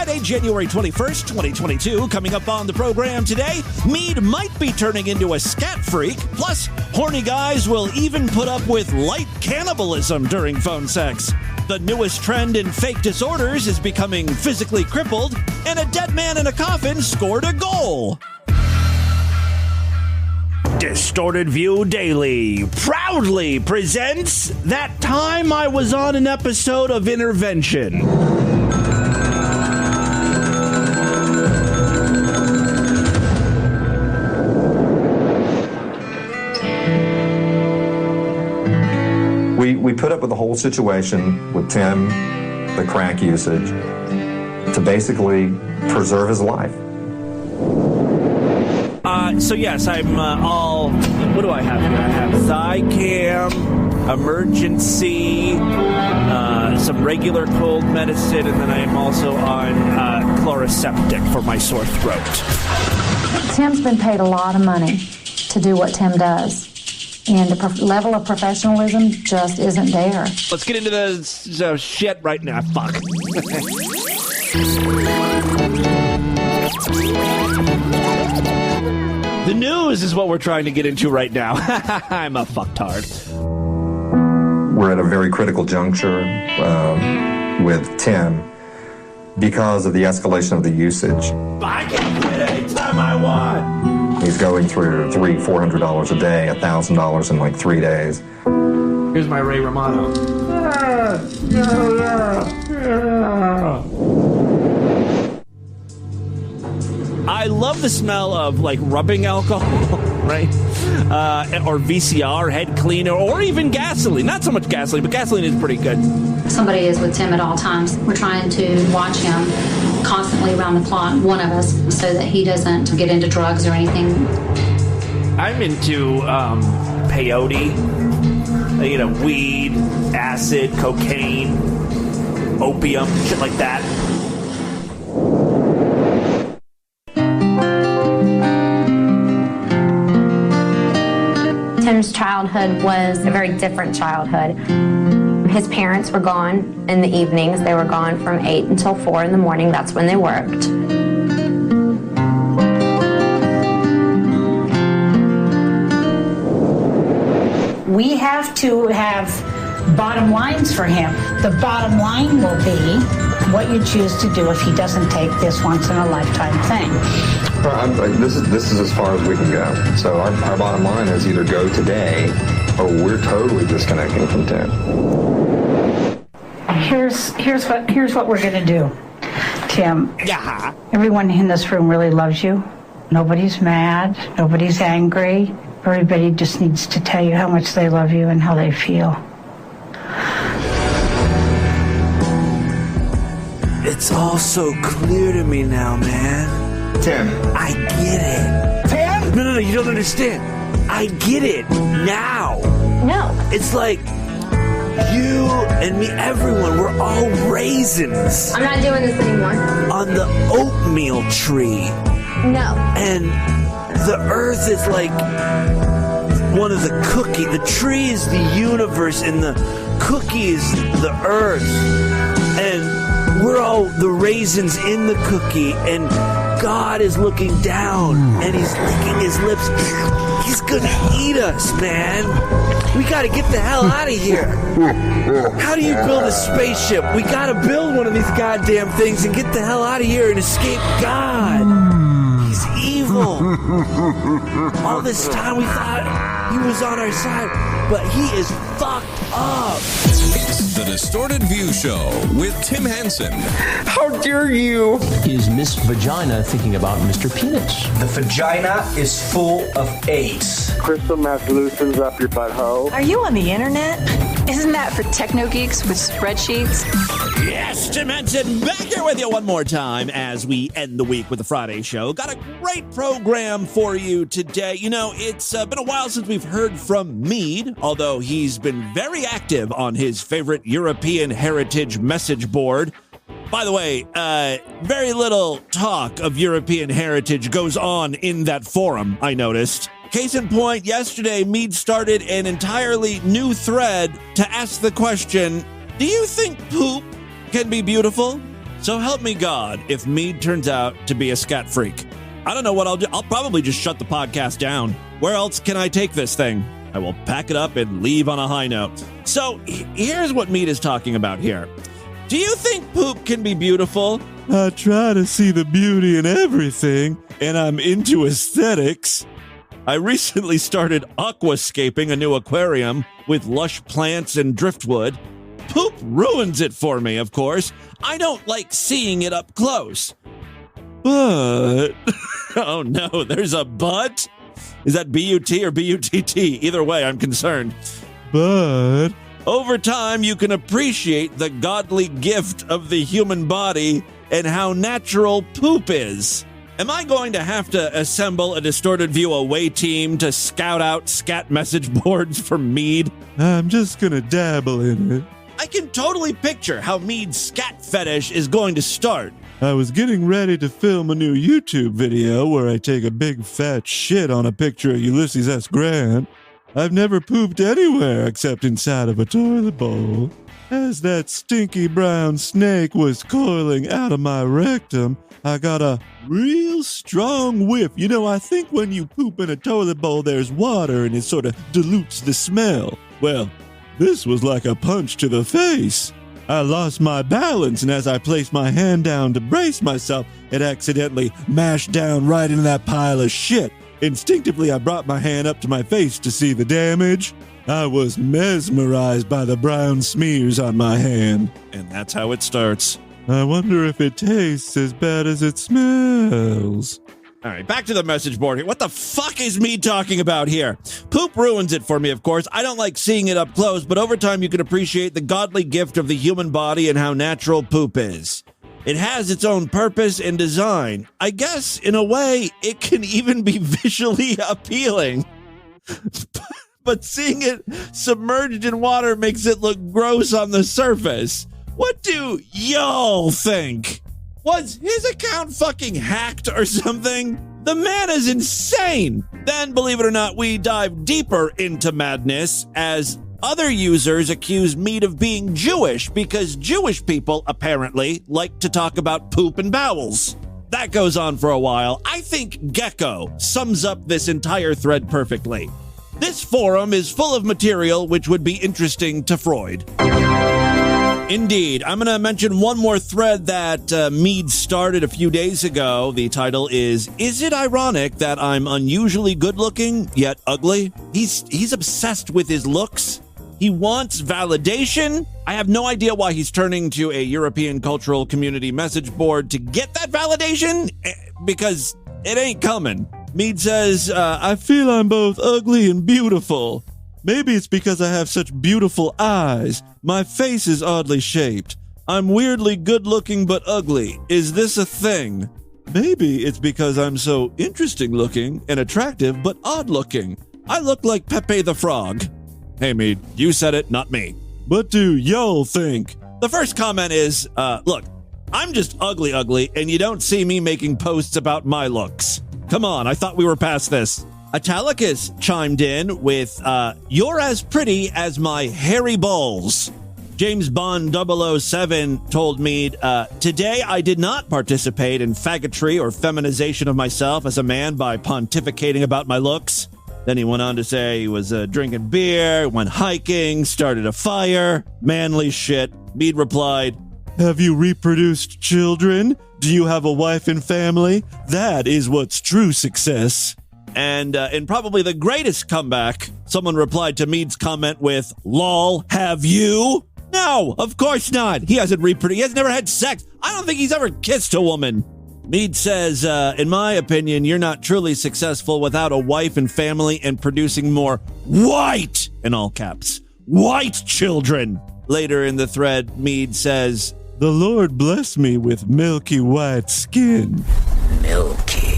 Friday, January 21st, 2022. Coming up on the program today, Mead might be turning into a scat freak. Plus, horny guys will even put up with light cannibalism during phone sex. The newest trend in fake disorders is becoming physically crippled, and a dead man in a coffin scored a goal. Distorted View Daily proudly presents That Time I Was on an Episode of Intervention. We put up with the whole situation with Tim, the crack usage, to basically preserve his life. So yes, I'm all, what do I have here? I have Zicam, emergency, some regular cold medicine, and then I am also on Chloraseptic for my sore throat. Tim's been paid a lot of money to do what Tim does. And the level of professionalism just isn't there. Let's get into the shit right now. Fuck. The news is what we're trying to get into right now. I'm a fucktard. We're at a very critical juncture with Tim because of the escalation of the usage. I can quit anytime I want. He's going through $300-$400 a day, $1,000 in like 3 days. Here's my Ray Romano. I love the smell of like rubbing alcohol, right? Or VCR, head cleaner, or even gasoline. Not so much gasoline, but gasoline is pretty good. Somebody is with Tim at all times. We're trying to watch him constantly around the clock, one of us, so that he doesn't get into drugs or anything. I'm into peyote, weed, acid, cocaine, opium, shit like that. Tim's childhood was a very different childhood. His parents were gone in the evenings. They were gone from 8 until 4 in the morning. That's when they worked. We have to have bottom lines for him. The bottom line will be what you choose to do if he doesn't take this once-in-a-lifetime thing. This is as far as we can go. So our bottom line is either go today or we're totally disconnecting from Tim. Here's what we're gonna do, Tim. Yeah. Everyone in this room really loves you. Nobody's mad. Nobody's angry. Everybody just needs to tell you how much they love you and how they feel. It's all so clear to me now, man. Tim. I get it. Tim? No, you don't understand. I get it now. No. It's like you and me, everyone, we're all raisins. I'm not doing this anymore. On the oatmeal tree. No. And the earth is like one of the cookie. The tree is the universe and the cookie is the earth. And we're all the raisins in the cookie, and God is looking down and he's licking his lips. He's gonna eat us, man. We gotta get the hell out of here. How do you build a spaceship? We gotta build one of these goddamn things and get the hell out of here and escape God. He's evil. All this time we thought he was on our side, but he is fucked up. It's the Distorted View Show with Tim Henson. How dare you? Is Miss Vagina thinking about Mr. Penis? The vagina is full of AIDS. Crystal meth loosens up your butthole. Are you on the internet? Isn't that for techno geeks with spreadsheets? Yes, Tim Henson back here with you one more time as we end the week with the Friday show. Got a great program for you today. You know, it's been a while since we've heard from Mead, although he's been very active on his favorite European heritage message board. By the way, very little talk of European heritage goes on in that forum, I noticed. Case in point, yesterday, Mead started an entirely new thread to ask the question, do you think poop can be beautiful? So help me God if Mead turns out to be a scat freak. I don't know what I'll do. I'll probably just shut the podcast down. Where else can I take this thing? I will pack it up and leave on a high note. So here's what Mead is talking about here. Do you think poop can be beautiful? I try to see the beauty in everything, and I'm into aesthetics. I recently started aquascaping a new aquarium with lush plants and driftwood. Poop ruins it for me, of course. I don't like seeing it up close. But, oh no, there's a but? Is that B-U-T or B-U-T-T? Either way, I'm concerned. But over time, you can appreciate the godly gift of the human body and how natural poop is. Am I going to have to assemble a Distorted View away team to scout out scat message boards for Mead? I'm just gonna dabble in it. I can totally picture how Mead's scat fetish is going to start. I was getting ready to film a new YouTube video where I take a big fat shit on a picture of Ulysses S. Grant. I've never pooped anywhere except inside of a toilet bowl. As that stinky brown snake was coiling out of my rectum, I got a real strong whiff. You know, I think when you poop in a toilet bowl, there's water and it sort of dilutes the smell. Well, this was like a punch to the face. I lost my balance, and as I placed my hand down to brace myself, it accidentally mashed down right into that pile of shit. Instinctively, I brought my hand up to my face to see the damage. I was mesmerized by the brown smears on my hand. And that's how it starts. I wonder if it tastes as bad as it smells. All right, back to the message board here. What the fuck is me talking about here? Poop ruins it for me, of course. I don't like seeing it up close, but over time you can appreciate the godly gift of the human body and how natural poop is. It has its own purpose and design. I guess, in a way, it can even be visually appealing. But seeing it submerged in water makes it look gross on the surface. What do y'all think? Was his account fucking hacked or something? The man is insane. Then, believe it or not, we dive deeper into madness as other users accuse Mead of being Jewish because Jewish people apparently like to talk about poop and bowels. That goes on for a while. I think Gecko sums up this entire thread perfectly. This forum is full of material which would be interesting to Freud. Indeed. I'm going to mention one more thread that Mead started a few days ago. The title is it ironic that I'm unusually good-looking, yet ugly? He's obsessed with his looks. He wants validation. I have no idea why he's turning to a European cultural community message board to get that validation, because it ain't coming. Mead says, I feel I'm both ugly and beautiful. Maybe it's because I have such beautiful eyes. My face is oddly shaped. I'm weirdly good-looking but ugly. Is this a thing? Maybe it's because I'm so interesting-looking and attractive but odd-looking. I look like Pepe the Frog. Hey, Mead, you said it, not me. What do y'all think? The first comment is, look, I'm just ugly, and you don't see me making posts about my looks. Come on, I thought we were past this. Italicus chimed in with, you're as pretty as my hairy balls. James Bond 007 told me, today I did not participate in faggotry or feminization of myself as a man by pontificating about my looks. Then he went on to say he was drinking beer, went hiking, started a fire. Manly shit. Mead replied, have you reproduced children? Do you have a wife and family? That is what's true success. And in probably the greatest comeback, someone replied to Mead's comment with, lol, have you? No, of course not. He hasn't reproduced. He has never had sex. I don't think he's ever kissed a woman. Mead says, in my opinion, you're not truly successful without a wife and family and producing more white, in all caps, white children. Later in the thread, Mead says, the Lord bless me with milky white skin. Milky.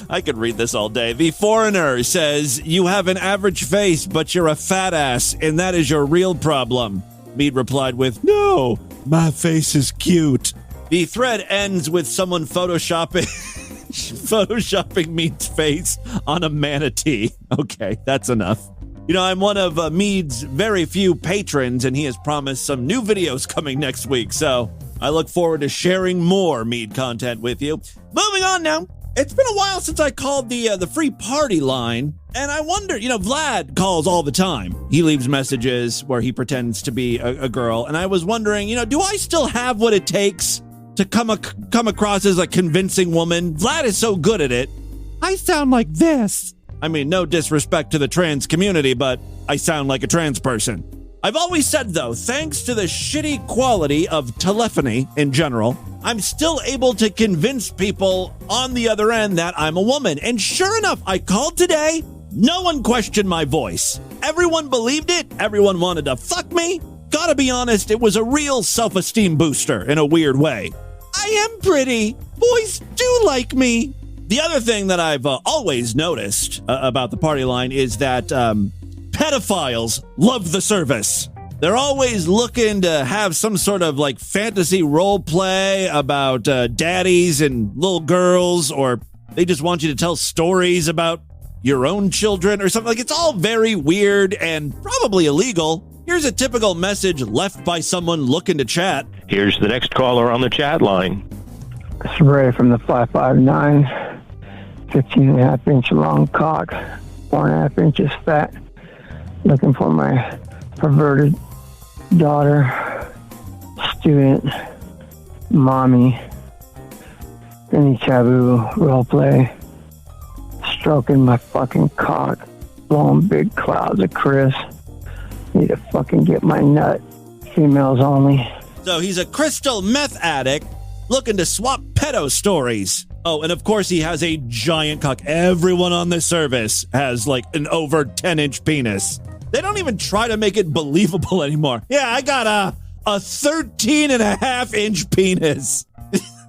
I could read this all day. The Foreigner says, you have an average face, but you're a fat ass, and that is your real problem. Mead replied with, no, my face is cute. The thread ends with someone photoshopping Mead's face on a manatee. Okay, that's enough. You know, I'm one of Mead's very few patrons, and he has promised some new videos coming next week, so I look forward to sharing more Mead content with you. Moving on now. It's been a while since I called the free party line, and I wonder, you know, Vlad calls all the time. He leaves messages where he pretends to be a girl, and I was wondering, you know, do I still have what it takes to come across as a convincing woman? Vlad is so good at it. I sound like this. I mean, no disrespect to the trans community, but I sound like a trans person. I've always said, though, thanks to the shitty quality of telephony in general, I'm still able to convince people on the other end that I'm a woman. And sure enough, I called today. No one questioned my voice. Everyone believed it. Everyone wanted to fuck me. Gotta be honest, it was a real self-esteem booster in a weird way. I am pretty. Boys do like me. The other thing that I've always noticed about the party line is that pedophiles love the service. They're always looking to have some sort of like fantasy role play about daddies and little girls, or they just want you to tell stories about your own children or something. Like, it's all very weird and probably illegal. Here's a typical message left by someone looking to chat. Here's the next caller on the chat line. This is Ray from the 559, 15.5 inch long cock, 4.5 inches fat. Looking for my perverted daughter, student, mommy, any taboo roleplay, stroking my fucking cock, blowing big clouds of Chris. Need to fucking get my nut. Females only. So he's a crystal meth addict looking to swap pedo stories. Oh, and of course he has a giant cock. Everyone on this service has like an over 10-inch penis. They don't even try to make it believable anymore. Yeah, I got a 13.5-inch penis.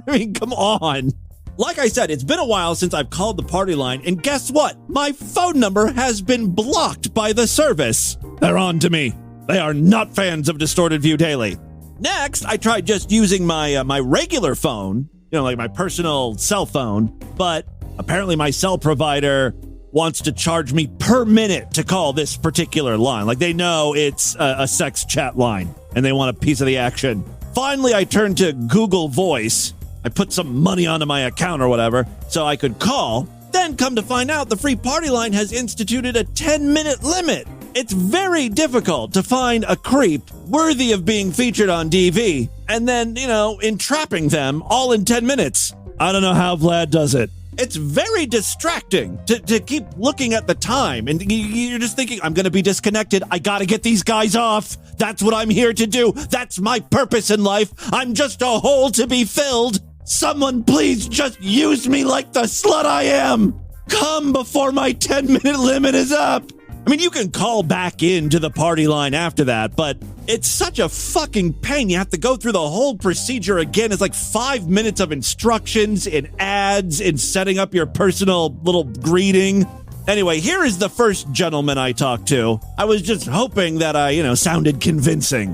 I mean, come on. Like I said, it's been a while since I've called the party line, and guess what? My phone number has been blocked by the service. They're on to me. They are not fans of Distorted View Daily. Next, I tried just using my regular phone, you know, like my personal cell phone, but apparently my cell provider wants to charge me per minute to call this particular line. Like, they know it's a sex chat line, and they want a piece of the action. Finally, I turned to Google Voice. I put some money onto my account or whatever so I could call. Then come to find out the free party line has instituted a 10-minute limit. It's very difficult to find a creep worthy of being featured on DV and then, you know, entrapping them all in 10 minutes. I don't know how Vlad does it. It's very distracting to keep looking at the time, and you're just thinking, I'm going to be disconnected. I got to get these guys off. That's what I'm here to do. That's my purpose in life. I'm just a hole to be filled. Someone please just use me like the slut I am. Come before my 10-minute limit is up. I mean, you can call back into the party line after that, but it's such a fucking pain. You have to go through the whole procedure again. It's like 5 minutes of instructions and ads and setting up your personal little greeting. Anyway, here is the first gentleman I talked to. I was just hoping that I, sounded convincing.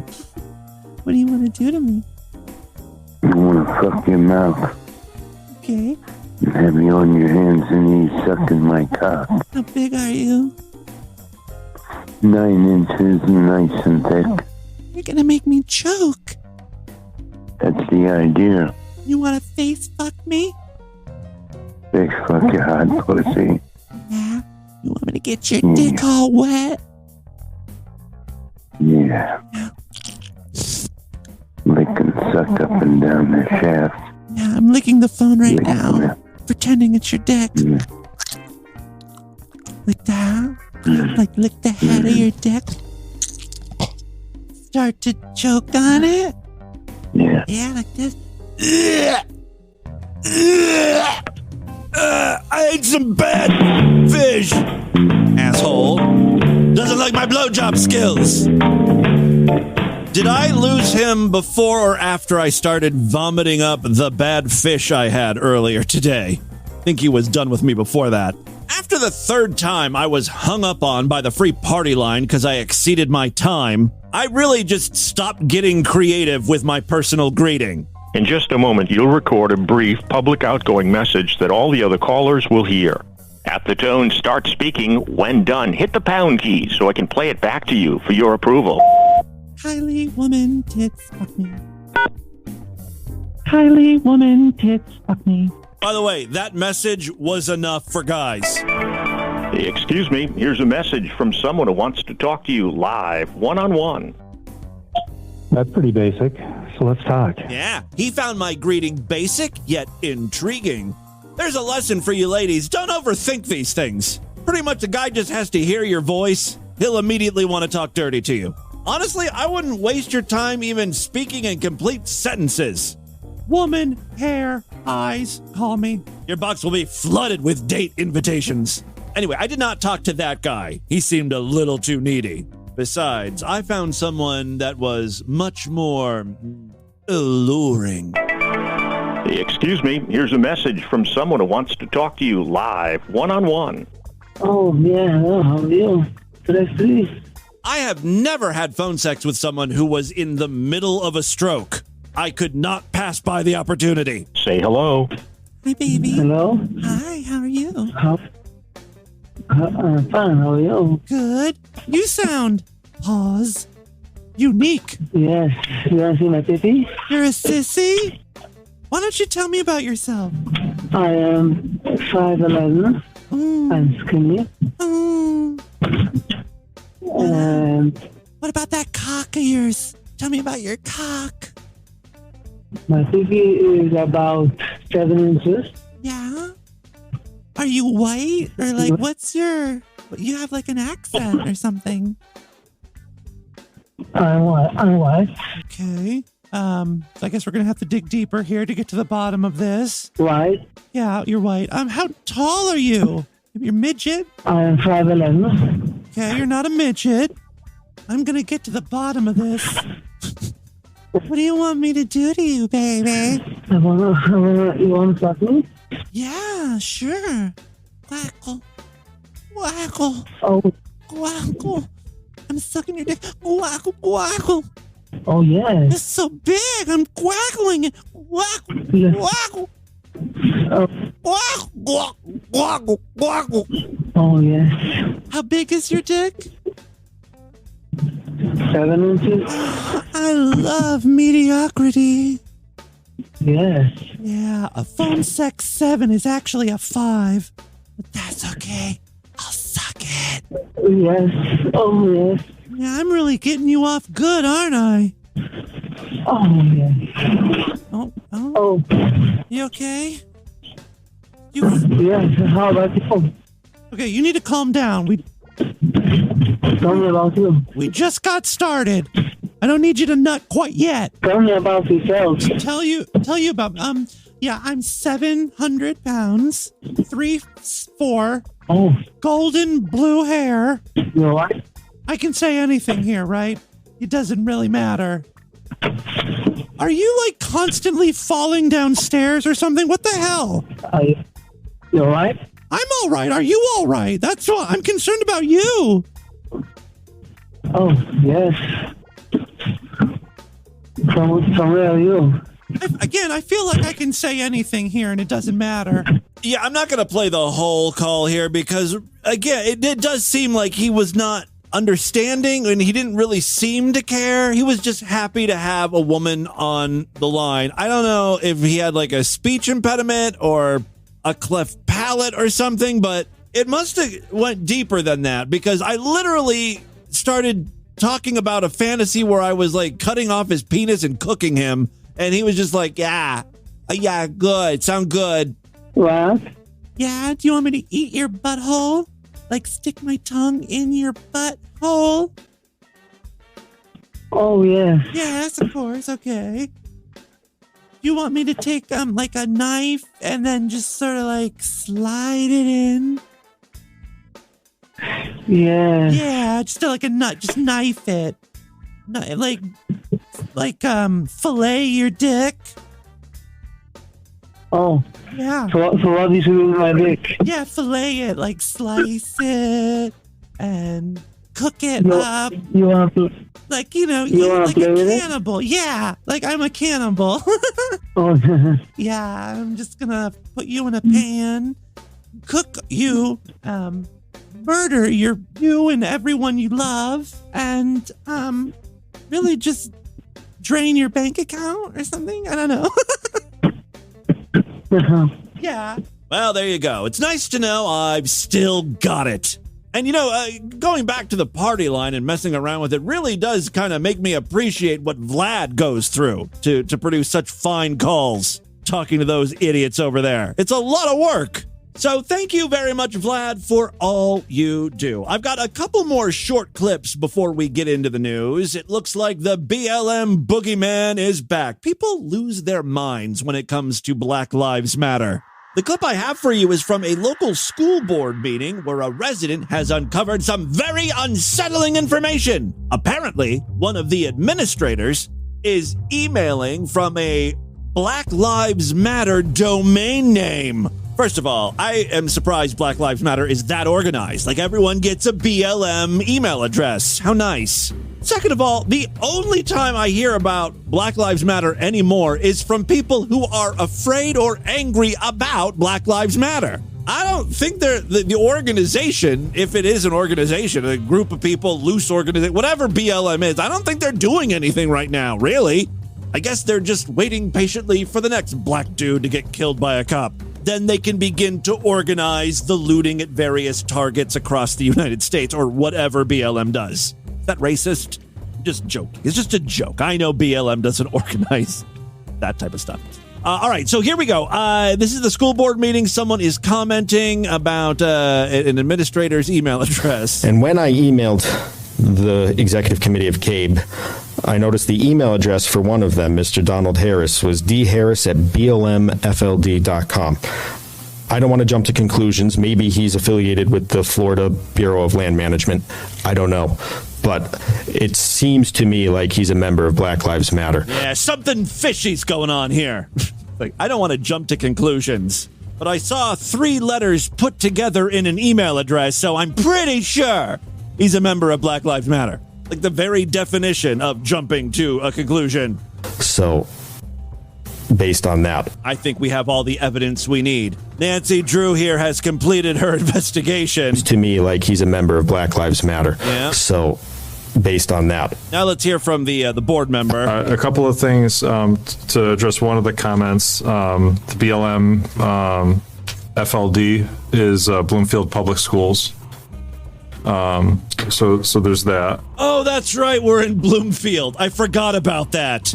What do you want to do to me? I want to fuck your mouth. Okay. And have you on your hands and knees sucking my cock. How big are you? 9 inches, nice and thick. You're gonna make me choke. That's the idea. You wanna face fuck me? Face fuck your hot pussy. Yeah? You want me to get your dick all wet? Yeah. Licking sucked up and down the shaft. Yeah, I'm licking the phone right now. Pretending it's your dick. Yeah. Like that? Like lick the head of your dick. Start to choke on it. Yeah. Yeah, like this. I ate some bad fish. Asshole. Doesn't like my blowjob skills. Did I lose him before or after I started vomiting up the bad fish I had earlier today? I think he was done with me before that. After the third time I was hung up on by the free party line because I exceeded my time, I really just stopped getting creative with my personal greeting. In just a moment, you'll record a brief public outgoing message that all the other callers will hear. At the tone, start speaking. When done, hit the pound key so I can play it back to you for your approval. Kylie, woman, tits, fuck me. Kylie, woman, tits, fuck me. By the way, that message was enough for guys. Excuse me, here's a message from someone who wants to talk to you live, one-on-one. That's pretty basic, so let's talk. Yeah, he found my greeting basic, yet intriguing. There's a lesson for you ladies. Don't overthink these things. Pretty much the guy just has to hear your voice. He'll immediately want to talk dirty to you. Honestly, I wouldn't waste your time even speaking in complete sentences. Woman, hair, eyes, call me. Your box will be flooded with date invitations. Anyway, I did not talk to that guy. He seemed a little too needy. Besides, I found someone that was much more alluring. Excuse me, here's a message from someone who wants to talk to you live, one-on-one. Oh, yeah, hello, how are you? Today, please. I have never had phone sex with someone who was in the middle of a stroke. I could not pass by the opportunity. Say hello. Hi, baby. Hello? Hi, how are you? I'm fine, how are you? Good. You sound, pause, unique. Yes, you want to see my baby? You're a sissy? Why don't you tell me about yourself? I am 5'11". I'm skinny. And what about that cock of yours? Tell me about your cock. My baby is about 7 inches. Yeah? Are you white? Or like, what's your... You have like an accent or something. I'm white. Okay. So I guess we're going to have to dig deeper here to get to the bottom of this. White? Yeah, you're white. How tall are you? You're midget? I am 5'11". Okay, you're not a midget. I'm going to get to the bottom of this. What do you want me to do to you, baby? You want to fuck me? Yeah, sure. Quackle. Quackle. Oh. Quackle. I'm sucking your dick. Quackle, quackle. Oh, yes. It's so big. I'm quackling it. Quackle, yes. quackle. Oh. Quackle, quackle. Oh, yes. How big is your dick? 7 inches. I love mediocrity. Yes. Yeah, a phone sex 7 is actually a 5. But that's okay. I'll suck it. Yes. Oh, yes. Yeah, I'm really getting you off good, aren't I? Oh, yes. Oh. You okay? Yes. How about you? Okay, you need to calm down. Tell me about you. We just got started. I don't need you to nut quite yet. Tell me about yourself. Tell you about, yeah, I'm 700 pounds, 3'4". Oh. Golden blue hair. You what? I can say anything here, right? It doesn't really matter. Are you, like, constantly falling downstairs or something? What the hell? You all right? I'm all right. Are you all right? That's what I'm concerned about you. Oh, yes. From where are you? Again, I feel like I can say anything here and it doesn't matter. Yeah, I'm not going to play the whole call here because, again, it does seem like he was not understanding and he didn't really seem to care. He was just happy to have a woman on the line. I don't know if he had like a speech impediment or a cleft palate or something, but it must have went deeper than that because I literally started talking about a fantasy where I was like cutting off his penis and cooking him, and he was just like, yeah, good, sound good. What? Yeah, do you want me to eat your butthole? Like stick my tongue in your butthole? Oh, yes. Yes, of course, okay. You want me to take like a knife and then just sort of like slide it in? Yeah. Yeah, just like a nut, just knife it. Like fillet your dick. Oh. Yeah. So what do you do with my dick? Yeah, fillet it, like slice it and cook it up. You want to? Like, you know, like a cannibal. Yeah, like I'm a cannibal. Oh. Yeah, I'm just gonna put you in a pan cook you, murder you and everyone you love, and really just drain your bank account or something. I don't know. Yeah. Well, there you go. It's nice to know I've still got it. And, going back to the party line and messing around with it really does kind of make me appreciate what Vlad goes through to produce such fine calls, talking to those idiots over there. It's a lot of work. So thank you very much, Vlad, for all you do. I've got a couple more short clips before we get into the news. It looks like the BLM boogeyman is back. People lose their minds when it comes to Black Lives Matter. The clip I have for you is from a local school board meeting where a resident has uncovered some very unsettling information. Apparently, one of the administrators is emailing from a Black Lives Matter domain name. First of all, I am surprised Black Lives Matter is that organized. Like, everyone gets a BLM email address. How nice. Second of all, the only time I hear about Black Lives Matter anymore is from people who are afraid or angry about Black Lives Matter. I don't think they're the organization, if it is an organization, a group of people, loose organization, whatever BLM is, I don't think they're doing anything right now, really. I guess they're just waiting patiently for the next black dude to get killed by a cop. Then they can begin to organize the looting at various targets across the United States, or whatever BLM does. Is that racist? I'm just joking. It's just a joke. I know BLM doesn't organize that type of stuff. All right, so here we go. This is the school board meeting. Someone is commenting about an administrator's email address. And when I emailed the executive committee of CABE, I noticed the email address for one of them, Mr. Donald Harris, was dharris@blmfld.com. I don't want to jump to conclusions. Maybe he's affiliated with the Florida Bureau of Land Management. I don't know. But it seems to me like he's a member of Black Lives Matter. Yeah, something fishy's going on here. Like, I don't want to jump to conclusions, but I saw 3 letters put together in an email address, so I'm pretty sure he's a member of Black Lives Matter. Like, the very definition of jumping to a conclusion. So, based on that, I think we have all the evidence we need. Nancy Drew here has completed her investigation. To me, like he's a member of Black Lives Matter. Yeah. So, based on that. Now let's hear from the board member. A couple of things to address one of the comments. The BLM FLD is Bloomfield Public Schools. So there's that. Oh, that's right. We're in Bloomfield. I forgot about that.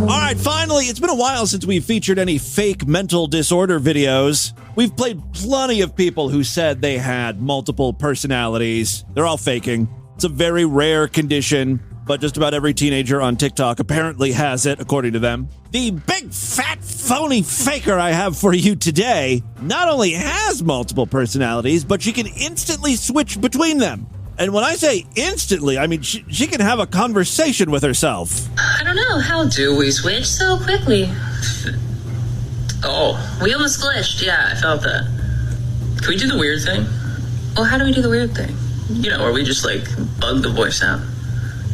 All right, finally, it's been a while since we've featured any fake mental disorder videos. We've played plenty of people who said they had multiple personalities. They're all faking. It's a very rare condition, but just about every teenager on TikTok apparently has it, according to them. The big, fat, phony faker I have for you today not only has multiple personalities, but she can instantly switch between them. And when I say instantly, I mean she can have a conversation with herself. I don't know. How do we switch so quickly? Oh, we almost glitched. Yeah, I felt that. Can we do the weird thing? Well, how do we do the weird thing? You know, where we just, bug the voice out.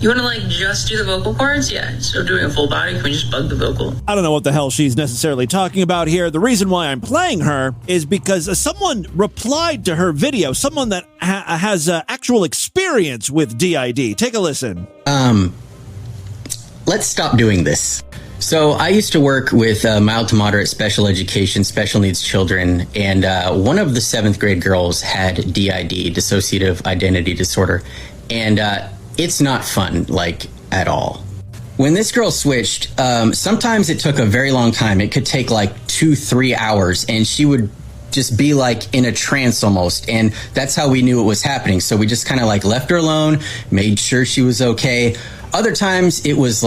You want to, just do the vocal parts? Yeah, instead of doing a full body, can we just bug the vocal? I don't know what the hell she's necessarily talking about here. The reason why I'm playing her is because someone replied to her video, someone that has actual experience with DID. Take a listen. Let's stop doing this. So I used to work with mild to moderate special education, special needs children, and one of the 7th grade girls had DID, dissociative identity disorder, and it's not fun, at all. When this girl switched, sometimes it took a very long time. It could take 2-3 hours, and she would just be in a trance almost, and that's how we knew it was happening. So we just kind of left her alone, made sure she was okay. Other times it was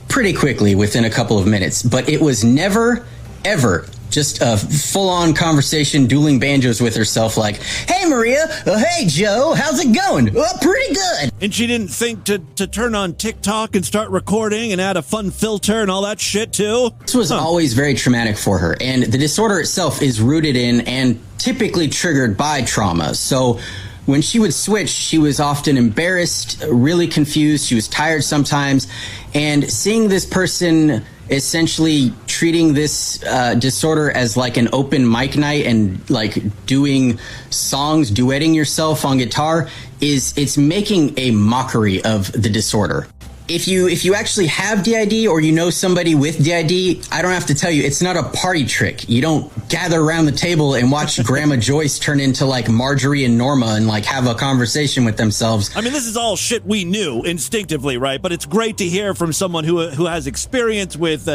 pretty quickly, within a couple of minutes, but it was never, ever just a full-on conversation, dueling banjos with herself, hey, Maria, hey, Joe, how's it going? Oh, pretty good. And she didn't think to turn on TikTok and start recording and add a fun filter and all that shit, too? This was always very traumatic for her, and the disorder itself is rooted in and typically triggered by trauma. So When she would switch, she was often embarrassed, really confused. She was tired sometimes. And seeing this person essentially treating this disorder as like an open mic night and like doing songs, duetting yourself on guitar, it's making a mockery of the disorder. If you actually have DID or you know somebody with DID, I don't have to tell you, it's not a party trick. You don't gather around the table and watch Grandma Joyce turn into like Marjorie and Norma and like have a conversation with themselves. I mean, this is all shit we knew instinctively, right? But it's great to hear from someone who has experience with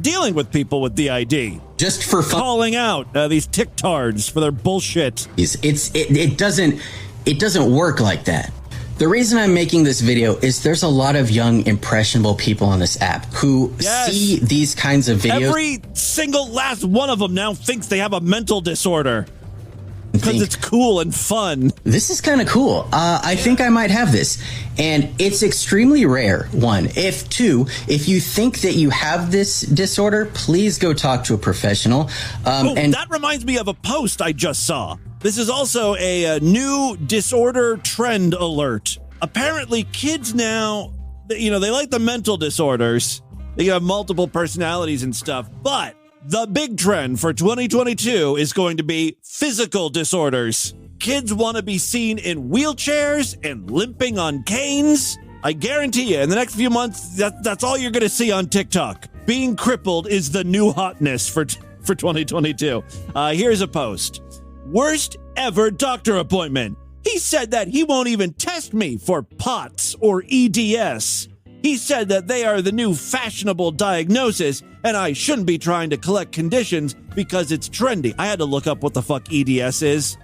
dealing with people with DID. Just for fun. Calling out these ticktards for their bullshit. It doesn't work like that. The reason I'm making this video is there's a lot of young, impressionable people on this app who see these kinds of videos. Every single last one of them now thinks they have a mental disorder because it's cool and fun. This is kind of cool. I think I might have this. And it's extremely rare, one. If you think that you have this disorder, please go talk to a professional. And that reminds me of a post I just saw. This is also a new disorder trend alert. Apparently, kids now, they like the mental disorders. They have multiple personalities and stuff. But the big trend for 2022 is going to be physical disorders. Kids want to be seen in wheelchairs and limping on canes. I guarantee you, in the next few months, that's all you're going to see on TikTok. Being crippled is the new hotness for 2022. Here's a post. Worst ever doctor appointment. He said that he won't even test me for POTS or EDS. He said that they are the new fashionable diagnosis and I shouldn't be trying to collect conditions because it's trendy. I had to look up what the fuck EDS is.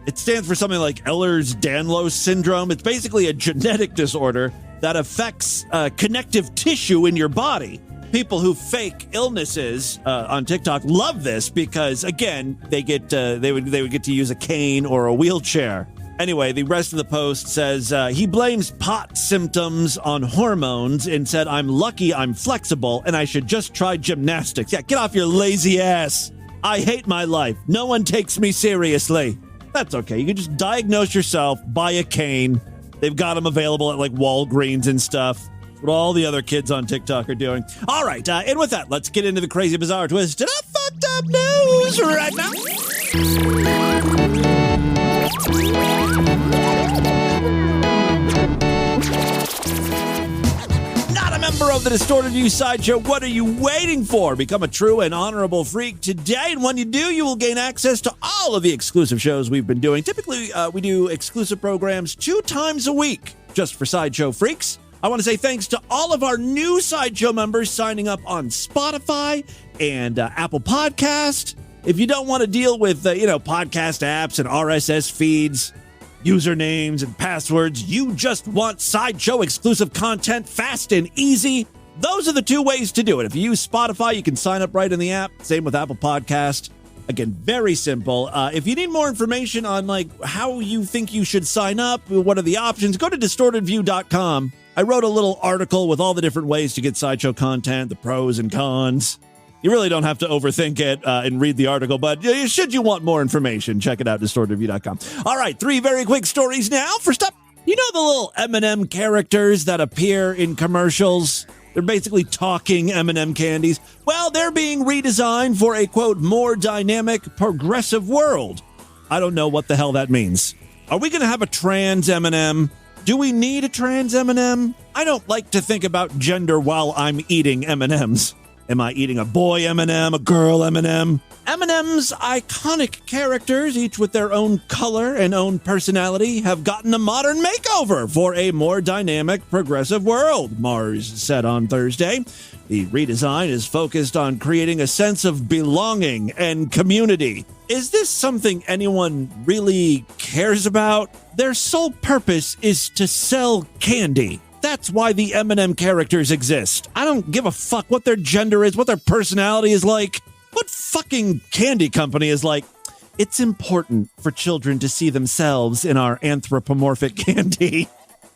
It stands for something like Ehlers-Danlos syndrome. It's basically a genetic disorder that affects connective tissue in your body. People who fake illnesses on TikTok love this because, again, they would get to use a cane or a wheelchair. Anyway, the rest of the post says he blames POTS symptoms on hormones and said, I'm lucky I'm flexible and I should just try gymnastics. Yeah, get off your lazy ass. I hate my life. No one takes me seriously. That's okay. You can just diagnose yourself, buy a cane. They've got them available at like Walgreens and stuff. What all the other kids on TikTok are doing. All right, and with that, let's get into the crazy, bizarre, twisted up, fucked up news right now. Not a member of the Distorted View Sideshow. What are you waiting for? Become a true and honorable freak today, and when you do, you will gain access to all of the exclusive shows we've been doing. Typically, we do exclusive programs 2 times a week just for Sideshow freaks. I want to say thanks to all of our new Sideshow members signing up on Spotify and Apple Podcast. If you don't want to deal with, podcast apps and RSS feeds, usernames and passwords, you just want Sideshow exclusive content fast and easy, those are the 2 ways to do it. If you use Spotify, you can sign up right in the app. Same with Apple Podcast. Again, very simple. If you need more information on how you think you should sign up, what are the options, go to distortedview.com. I wrote a little article with all the different ways to get Sideshow content, the pros and cons. You really don't have to overthink it and read the article, but should you want more information, check it out, distortedview.com. All right, 3 very quick stories now. First up, you know the little M&M characters that appear in commercials? They're basically talking M&M candies. Well, they're being redesigned for a, quote, more dynamic, progressive world. I don't know what the hell that means. Are we going to have a trans M&M? Do we need a trans M&M? I don't like to think about gender while I'm eating M&Ms. Am I eating a boy M&M, a girl M&M? M&M's iconic characters, each with their own color and own personality, have gotten a modern makeover for a more dynamic, progressive world, Mars said on Thursday. The redesign is focused on creating a sense of belonging and community. Is this something anyone really cares about? Their sole purpose is to sell candy. That's why the M&M characters exist. I don't give a fuck what their gender is, what their personality is like. What fucking candy company is like, it's important for children to see themselves in our anthropomorphic candy?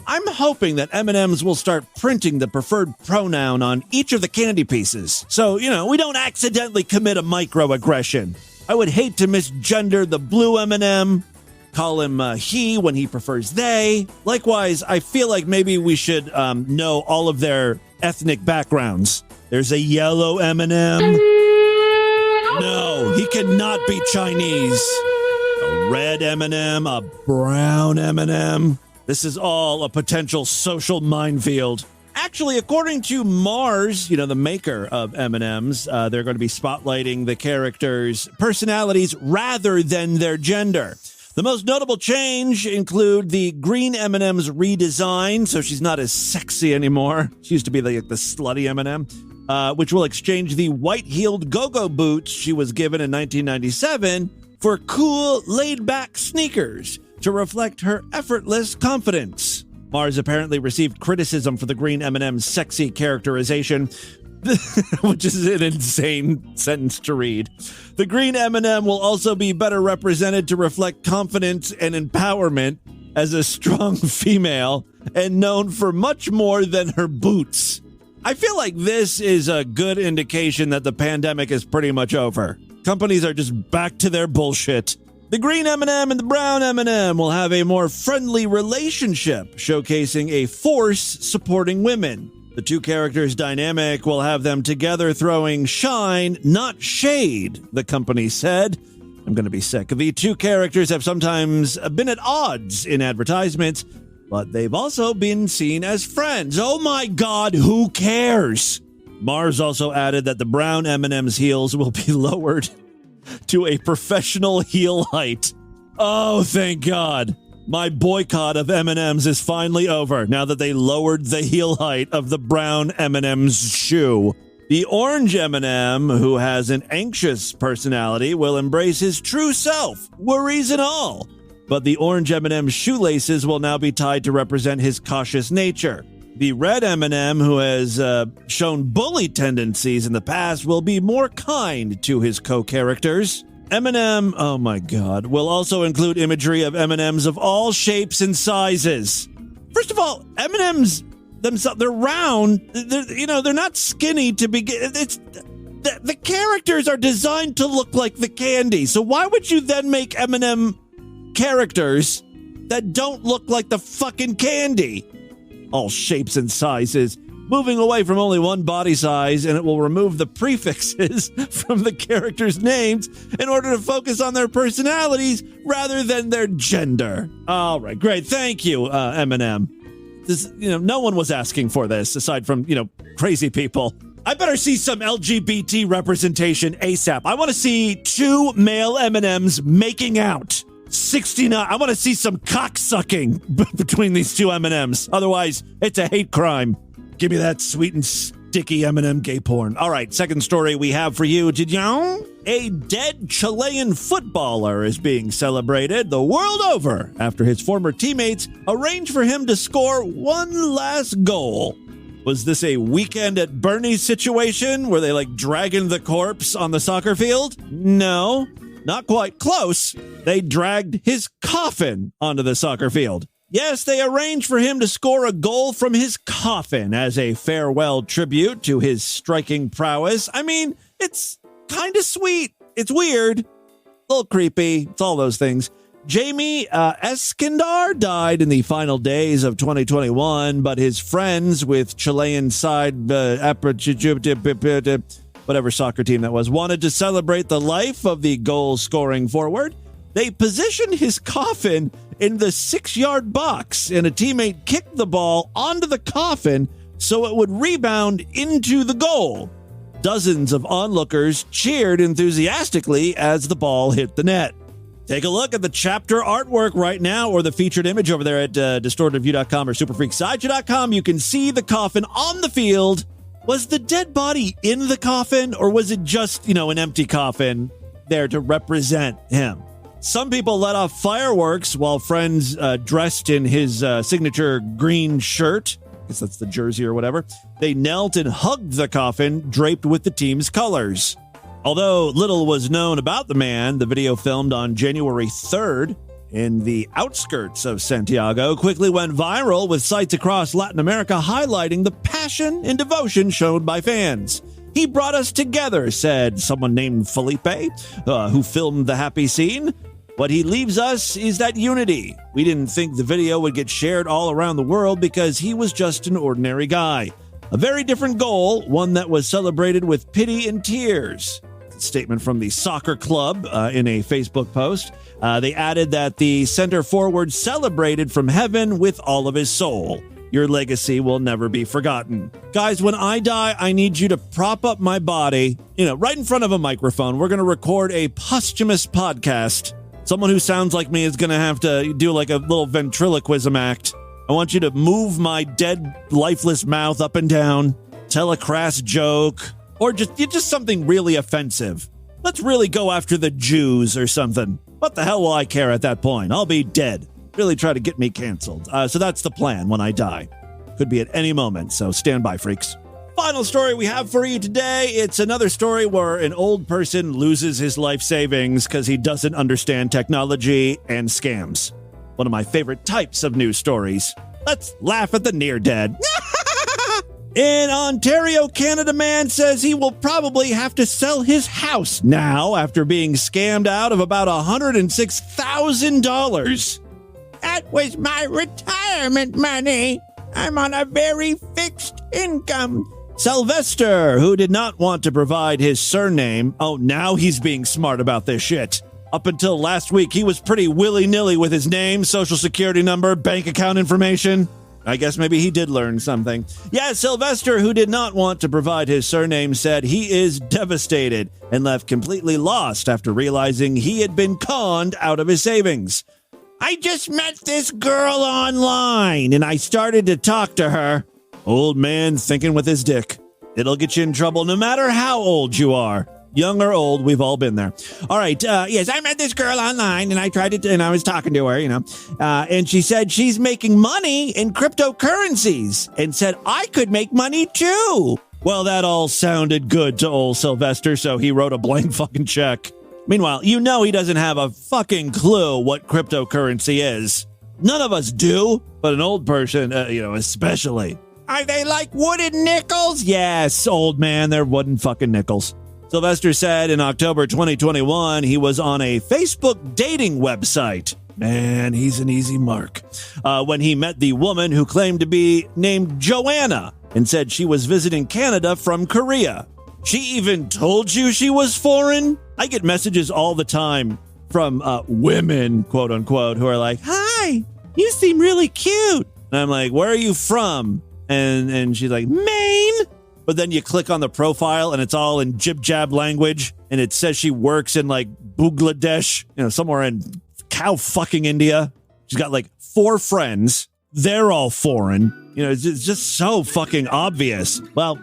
I'm hoping that M&M's will start printing the preferred pronoun on each of the candy pieces. So, we don't accidentally commit a microaggression. I would hate to misgender the blue M&M call him he when he prefers they. Likewise, I feel like maybe we should know all of their ethnic backgrounds. There's a yellow M&M. No, he cannot be Chinese. A red M&M, a brown M&M. This is all a potential social minefield. Actually, according to Mars, the maker of M&Ms, they're going to be spotlighting the characters' personalities rather than their gender. The most notable change include the green M&M's redesign, so she's not as sexy anymore. She used to be the slutty M&M, which will exchange the white-heeled go-go boots she was given in 1997 for cool, laid-back sneakers to reflect her effortless confidence. Mars apparently received criticism for the green M&M's sexy characterization, which is an insane sentence to read. The green M&M will also be better represented to reflect confidence and empowerment as a strong female and known for much more than her boots. I feel like this is a good indication that the pandemic is pretty much over. Companies are just back to their bullshit. The green M&M and the brown M&M will have a more friendly relationship, showcasing a force supporting women. The two characters' dynamic will have them together throwing shine, not shade, the company said. I'm going to be sick. The two characters have sometimes been at odds in advertisements, but they've also been seen as friends. Oh my God, who cares? Mars also added that the brown M&M's heels will be lowered to a professional heel height. Oh, thank God. My boycott of M&M's is finally over now that they lowered the heel height of the brown M&M's shoe. The orange M&M, who has an anxious personality, will embrace his true self, worries and all. But the orange M&M's shoelaces will now be tied to represent his cautious nature. The red M&M, who has shown bully tendencies in the past, will be more kind to his co-characters. M&M, oh my God, will also include imagery of M&Ms of all shapes and sizes. First of all, M&Ms themselves, they're round. They're not skinny to begin. The characters are designed to look like the candy. So why would you then make M&M characters that don't look like the fucking candy? All shapes and sizes, moving away from only one body size, and it will remove the prefixes from the characters' names in order to focus on their personalities rather than their gender. All right, great. Thank you, M&M. This, no one was asking for this aside from, crazy people. I better see some LGBT representation ASAP. I want to see two male M&Ms making out. 69. I want to see some cocksucking between these two M&Ms. Otherwise, it's a hate crime. Give me that sweet and sticky M&M gay porn. All right, second story we have for you. Did you know? A dead Chilean footballer is being celebrated the world over after his former teammates arranged for him to score one last goal. Was this a Weekend at Bernie's situation where they dragging the corpse on the soccer field? No. Not quite close. They dragged his coffin onto the soccer field. Yes, they arranged for him to score a goal from his coffin as a farewell tribute to his striking prowess. I mean, it's kind of sweet. It's weird. A little creepy. It's all those things. Jamie Escandar died in the final days of 2021, but his friends with Chilean side whatever soccer team that was, wanted to celebrate the life of the goal-scoring forward. They positioned his coffin in the 6-yard box, and a teammate kicked the ball onto the coffin so it would rebound into the goal. Dozens of onlookers cheered enthusiastically as the ball hit the net. Take a look at the chapter artwork right now or the featured image over there at distortedview.com or superfreaksideshow.com. You can see the coffin on the field. Was the dead body in the coffin, or was it just, an empty coffin there to represent him? Some people let off fireworks while friends dressed in his signature green shirt. I guess that's the jersey or whatever. They knelt and hugged the coffin draped with the team's colors. Although little was known about the man, the video filmed on January 3rd in the outskirts of Santiago quickly went viral, with sites across Latin America highlighting the passion and devotion shown by fans. He brought us together, said someone named Felipe, who filmed the happy scene. What he leaves us is that unity. We didn't think the video would get shared all around the world because he was just an ordinary guy. A very different goal, one that was celebrated with pity and tears. Statement from the soccer club in a Facebook post. They added that the center forward celebrated from heaven with all of his soul. Your legacy will never be forgotten. Guys, when I die, I need you to prop up my body, right in front of a microphone. We're going to record a posthumous podcast. Someone who sounds like me is going to have to do like a little ventriloquism act. I want you to move my dead, lifeless mouth up and down, tell a crass joke, or just something really offensive. Let's really go after the Jews or something. What the hell will I care at that point? I'll be dead. Really try to get me canceled. So that's the plan when I die. Could be at any moment, so stand by, freaks. Final story we have for you today. It's another story where an old person loses his life savings because he doesn't understand technology and scams. One of my favorite types of news stories. Let's laugh at the near dead. In Ontario, Canada, man says he will probably have to sell his house now after being scammed out of about $106,000. That was my retirement money. I'm on a very fixed income. Sylvester, who did not want to provide his surname. Oh, now he's being smart about this shit. Up until last week, he was pretty willy-nilly with his name, social security number, bank account information. I guess maybe he did learn something. Yeah, Sylvester, who did not want to provide his surname, said he is devastated and left completely lost after realizing he had been conned out of his savings. I just met this girl online and I started to talk to her. Old man thinking with his dick. It'll get you in trouble no matter how old you are. Young or old, we've all been there. All right. Yes, I met this girl online and I was talking to her, and she said she's making money in cryptocurrencies and said I could make money too. Well, that all sounded good to old Sylvester, so he wrote a blank fucking check. Meanwhile, he doesn't have a fucking clue what cryptocurrency is. None of us do, but an old person, especially. Are they like wooden nickels? Yes, old man, they're wooden fucking nickels. Sylvester said in October 2021, he was on a Facebook dating website. Man, he's an easy mark. When he met the woman who claimed to be named Joanna and said she was visiting Canada from Korea. She even told you she was foreign? I get messages all the time from women, quote unquote, who are like, hi, you seem really cute. And I'm like, where are you from? And she's like, Maine. But then you click on the profile and it's all in jib-jab language. And it says she works in like Bangladesh, somewhere in cow fucking India. She's got like 4 friends. They're all foreign. It's just so fucking obvious. Well,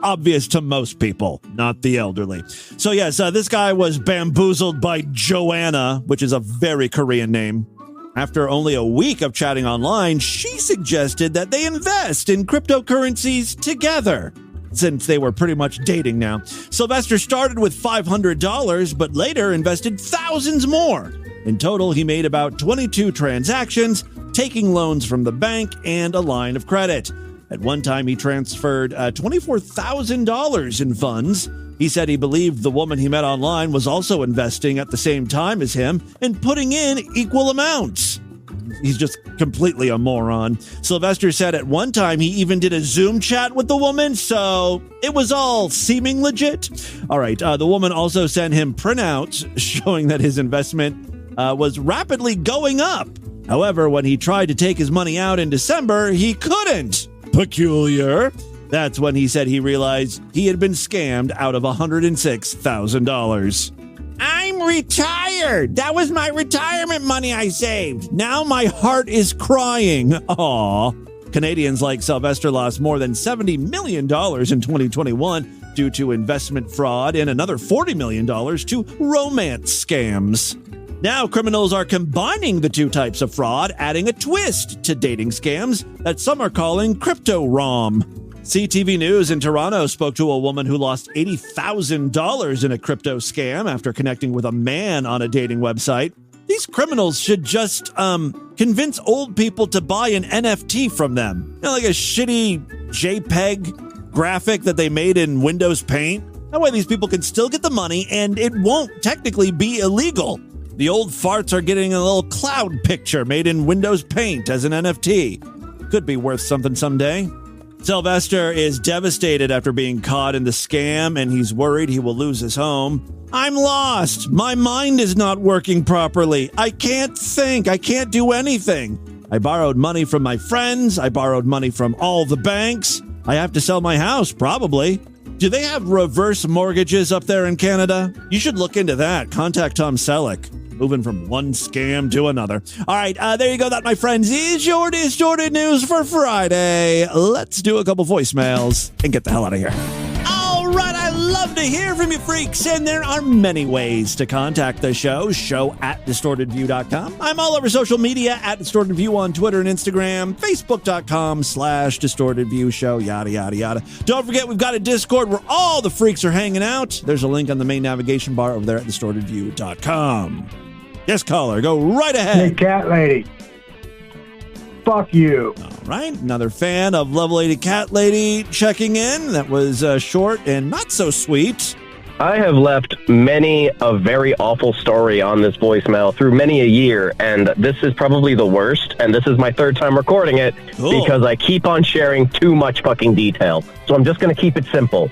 obvious to most people, not the elderly. So yes, this guy was bamboozled by Joanna, which is a very Korean name. After only a week of chatting online, she suggested that they invest in cryptocurrencies together. Since they were pretty much dating now. Sylvester started with $500, but later invested thousands more. In total, he made about 22 transactions, taking loans from the bank and a line of credit. At one time, he transferred $24,000 in funds. He said he believed the woman he met online was also investing at the same time as him and putting in equal amounts. He's just completely a moron. Sylvester said at one time he even did a Zoom chat with the woman, so it was all seeming legit. All right, the woman also sent him printouts showing that his investment was rapidly going up. However, when he tried to take his money out in December, he couldn't. Peculiar. That's when he said he realized he had been scammed out of $106,000. I'm retired. That was my retirement money I saved. Now my heart is crying. Aw. Canadians like Sylvester lost more than $70 million in 2021 due to investment fraud and another $40 million to romance scams. Now criminals are combining the two types of fraud, adding a twist to dating scams that some are calling crypto-rom. CTV News in Toronto spoke to a woman who lost $80,000 in a crypto scam after connecting with a man on a dating website. These criminals should just convince old people to buy an NFT from them. Like a shitty JPEG graphic that they made in Windows Paint. That way these people can still get the money and it won't technically be illegal. The old farts are getting a little cloud picture made in Windows Paint as an NFT. Could be worth something someday. Sylvester is devastated after being caught in the scam, and he's worried he will lose his home. I'm lost. My mind is not working properly. I can't think. I can't do anything. I borrowed money from my friends. I borrowed money from all the banks. I have to sell my house, probably. Do they have reverse mortgages up there in Canada? You should look into that. Contact Tom Selleck. Moving from one scam to another. All right, there you go. That, my friends, is your Distorted News for Friday. Let's do a couple voicemails and get the hell out of here. All right, I love to hear from you freaks, and there are many ways to contact the show at distortedview.com. I'm all over social media at distortedview on Twitter and Instagram, facebook.com/distortedview show, yada, yada, yada. Don't forget, we've got a Discord where all the freaks are hanging out. There's a link on the main navigation bar over there at distortedview.com. Yes, caller, go right ahead. Hey, cat lady. Fuck you. All right, another fan of Love Lady Cat Lady checking in. That was short and not so sweet. I have left many a very awful story on this voicemail through many a year, and this is probably the worst, and this is my third time recording it because I keep on sharing too much fucking detail. So I'm just going to keep it simple.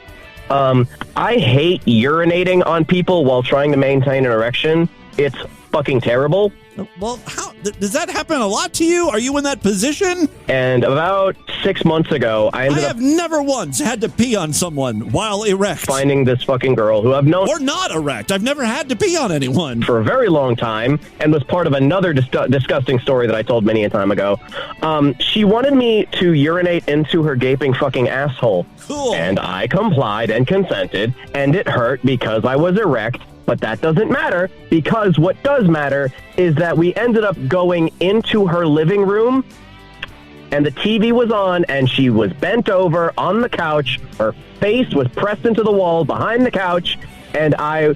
I hate urinating on people while trying to maintain an erection. It's fucking terrible. Well, how does that happen a lot to you? Are you in that position? And about 6 months ago, I have never once had to pee on someone while erect. Finding this fucking girl who I've known... Or not erect. I've never had to pee on anyone. For a very long time, and was part of another disgusting story that I told many a time ago. She wanted me to urinate into her gaping fucking asshole. Cool. And I complied and consented, and it hurt because I was erect. But that doesn't matter, because what does matter is that we ended up going into her living room, and the TV was on, and she was bent over on the couch. Her face was pressed into the wall behind the couch, and I,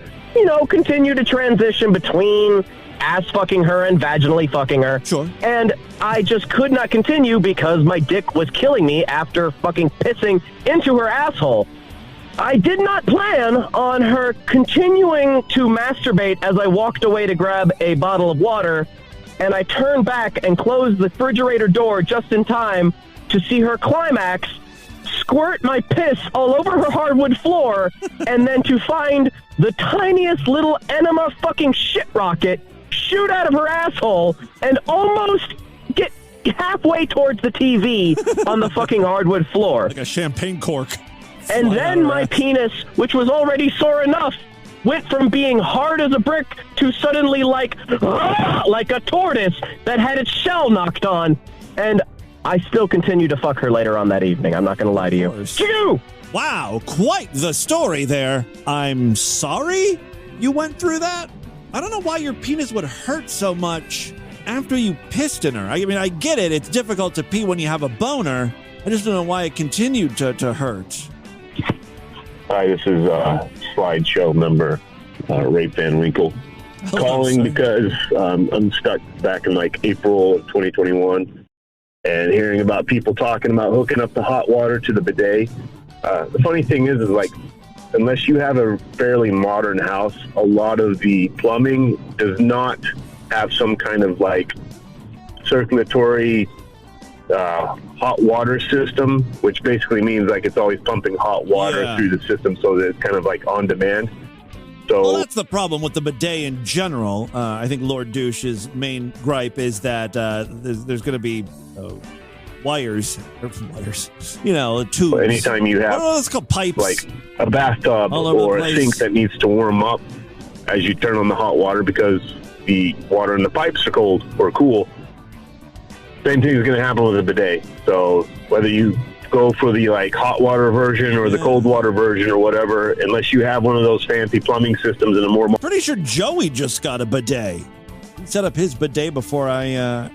continued to transition between ass fucking her and vaginally fucking her. Sure. And I just could not continue because my dick was killing me after fucking pissing into her asshole. I did not plan on her continuing to masturbate as I walked away to grab a bottle of water, and I turned back and closed the refrigerator door just in time to see her climax, squirt my piss all over her hardwood floor, and then to find the tiniest little enema fucking shit rocket shoot out of her asshole and almost get halfway towards the TV on the fucking hardwood floor. Like a champagne cork. And then my penis, which was already sore enough, went from being hard as a brick to suddenly like a tortoise that had its shell knocked on. And I still continued to fuck her later on that evening. I'm not going to lie to you. Wow, quite the story there. I'm sorry you went through that. I don't know why your penis would hurt so much after you pissed in her. I mean, I get it. It's difficult to pee when you have a boner. I just don't know why it continued to hurt. Hi, this is Slideshow member Ray Van Winkle. Calling because I'm stuck back in like April of 2021 and hearing about people talking about hooking up the hot water to the bidet. The funny thing is like, unless you have a fairly modern house, a lot of the plumbing does not have some kind of like circulatory hot water system, which basically means like it's always pumping hot water through the system so that it's kind of like on demand. So, well, that's the problem with the bidet in general. I think Lord Douche's main gripe is that there's going to be wires, tubes. Anytime you have let's call pipes, like a bathtub or a sink that needs to warm up as you turn on the hot water because the water in the pipes are cold or cool. Same thing is going to happen with a bidet. So whether you go for the like hot water version or the cold water version or whatever, unless you have one of those fancy plumbing systems in a more... Pretty sure Joey just got a bidet. He set up his bidet before I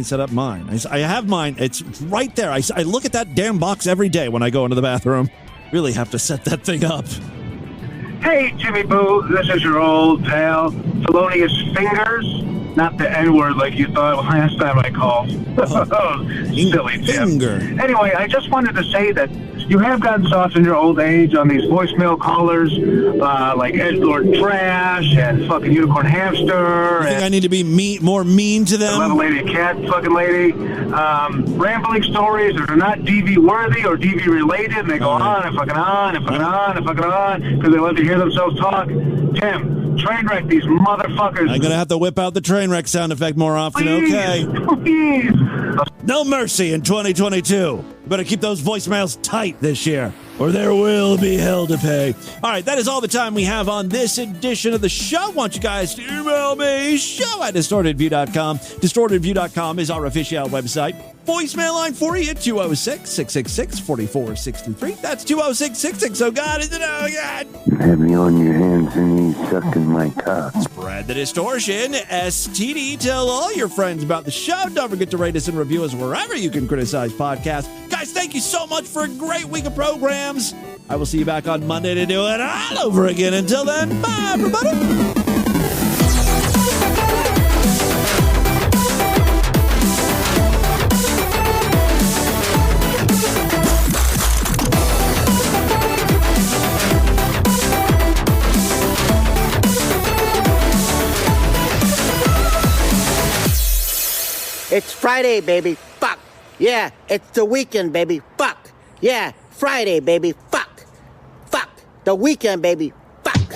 set up mine. I have mine. It's right there. I look at that damn box every day when I go into the bathroom. Really have to set that thing up. Hey, Jimmy Boo, this is your old pal, Felonious Fingers. Not the N-word like you thought last time I called. Silly Tim. Finger. Anyway, I just wanted to say that you have gotten soft in your old age on these voicemail callers, like Edgelord Trash and fucking Unicorn Hamster. You think I need to be more mean to them? Level Lady Cat fucking lady. Rambling stories that are not DV worthy or DV related, and they go on and fucking on and fucking on and fucking on because they love to hear themselves talk. Tim, train wreck these motherfuckers. I'm gonna have to whip out the train wreck sound effect more often. Please, okay. Please. No mercy in 2022. Better keep those voicemails tight this year, or there will be hell to pay. All right, that is all the time we have on this edition of the show. I want you guys to email me, show@distortedview.com. Distortedview.com is our official website. Voicemail line for you at 206-666-4463. That's 206-66. Oh, God, is it? Oh, God. Have me on your hands and knees sucking my cock. Spread the distortion. STD. Tell all your friends about the show. Don't forget to rate us and review us wherever you can criticize podcasts. Guys, thank you so much for a great week of programs. I will see you back on Monday to do it all over again. Until then, bye, everybody. It's Friday, baby. Fuck. Yeah, it's the weekend, baby. Fuck. Yeah, Friday, baby. Fuck. Fuck. The weekend, baby. Fuck.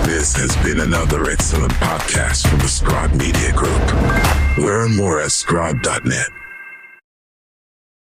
This has been another excellent podcast from the Scribe Media Group. Learn more at scribe.net.